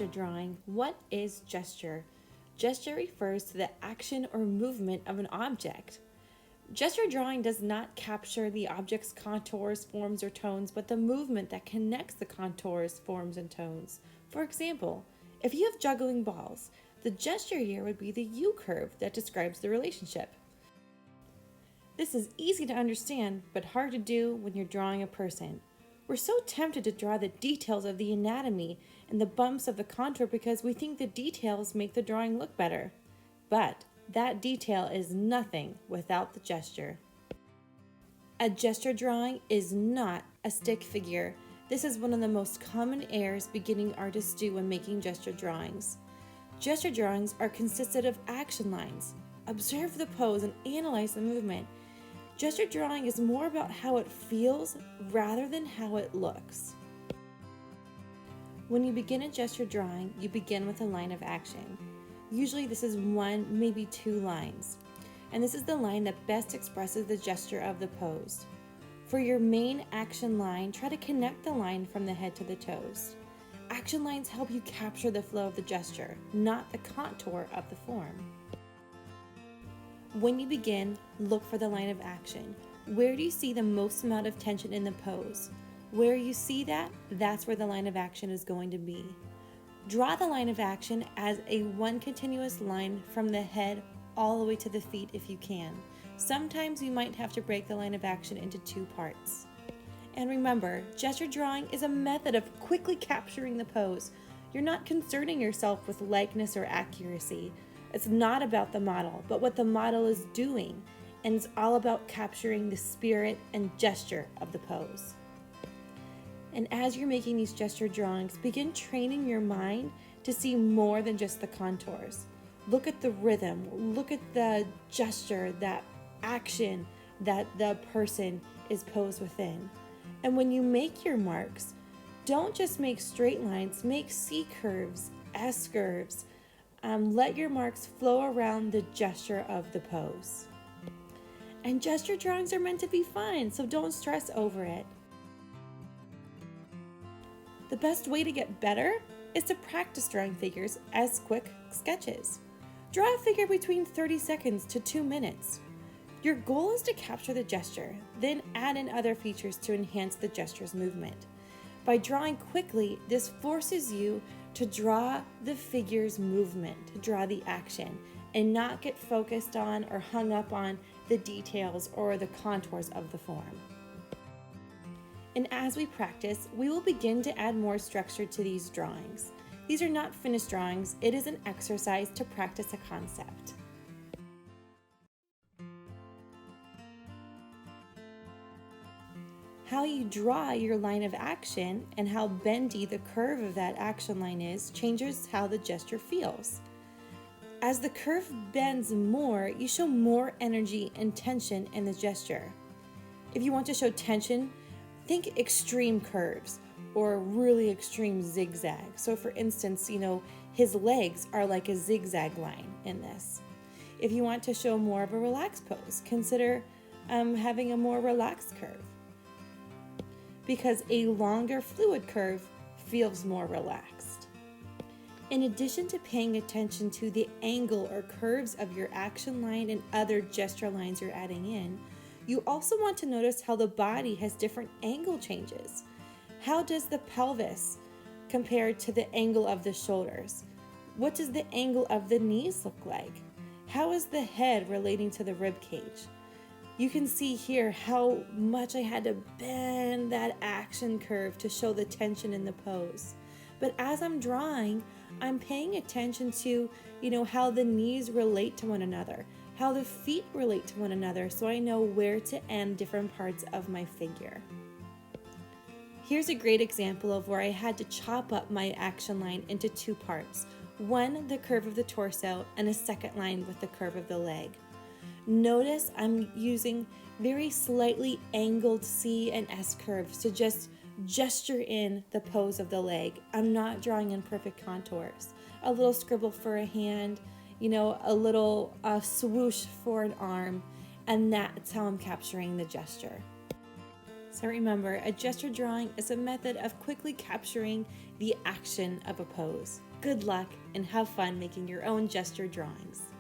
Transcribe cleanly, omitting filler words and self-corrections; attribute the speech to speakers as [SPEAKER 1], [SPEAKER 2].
[SPEAKER 1] gesture drawing. What is gesture? Gesture refers to the action or movement of an object. Gesture drawing does not capture the object's contours, forms, or tones, but the movement that connects the contours, forms, and tones. For example, if you have juggling balls, the gesture here would be the U curve that describes the relationship. This is easy to understand, but hard to do when you're drawing a person. We're so tempted to draw the details of the anatomy and the bumps of the contour because we think the details make the drawing look better. But that detail is nothing without the gesture. A gesture drawing is not a stick figure. This is one of the most common errors beginning artists do when making gesture drawings. Gesture drawings are consisted of action lines. Observe the pose and analyze the movement. Gesture drawing is more about how it feels rather than how it looks. When you begin a gesture drawing, you begin with a line of action. Usually this is 1, maybe 2 lines. And this is the line that best expresses the gesture of the pose. For your main action line, try to connect the line from the head to the toes. Action lines help you capture the flow of the gesture, not the contour of the form. When you begin, look for the line of action. Where do you see the most amount of tension in the pose? Where you see that, that's where the line of action is going to be. Draw the line of action as a one continuous line from the head all the way to the feet if you can. Sometimes you might have to break the line of action into 2 parts. And remember, gesture drawing is a method of quickly capturing the pose. You're not concerning yourself with likeness or accuracy. It's not about the model, but what the model is doing, and it's all about capturing the spirit and gesture of the pose. And as you're making these gesture drawings, begin training your mind to see more than just the contours. Look at the rhythm, look at the gesture, that action that the person is posed within. And when you make your marks, don't just make straight lines, make C curves, S curves. Let your marks flow around the gesture of the pose. And gesture drawings are meant to be fun, so don't stress over it. The best way to get better is to practice drawing figures as quick sketches. Draw a figure between 30 seconds to 2 minutes. Your goal is to capture the gesture, then add in other features to enhance the gesture's movement. By drawing quickly, this forces you to draw the figure's movement, to draw the action, and not get focused on or hung up on the details or the contours of the form. And as we practice, we will begin to add more structure to these drawings. These are not finished drawings, it is an exercise to practice a concept. How you draw your line of action and how bendy the curve of that action line is changes how the gesture feels. As the curve bends more, you show more energy and tension in the gesture. If you want to show tension, think extreme curves or really extreme zigzag. So for instance, his legs are like a zigzag line in this. If you want to show more of a relaxed pose, consider having a more relaxed curve, because a longer fluid curve feels more relaxed. In addition to paying attention to the angle or curves of your action line and other gesture lines you're adding in, you also want to notice how the body has different angle changes. How does the pelvis compare to the angle of the shoulders? What does the angle of the knees look like? How is the head relating to the rib cage? You can see here how much I had to bend that action curve to show the tension in the pose. But as I'm drawing, I'm paying attention to, how the knees relate to one another, how the feet relate to one another, so I know where to end different parts of my figure. Here's a great example of where I had to chop up my action line into 2 parts. One, the curve of the torso, and a second line with the curve of the leg. Notice I'm using very slightly angled C and S curves to just gesture in the pose of the leg. I'm not drawing in perfect contours. A little scribble for a hand, a little swoosh for an arm, and that's how I'm capturing the gesture. So remember, a gesture drawing is a method of quickly capturing the action of a pose. Good luck and have fun making your own gesture drawings.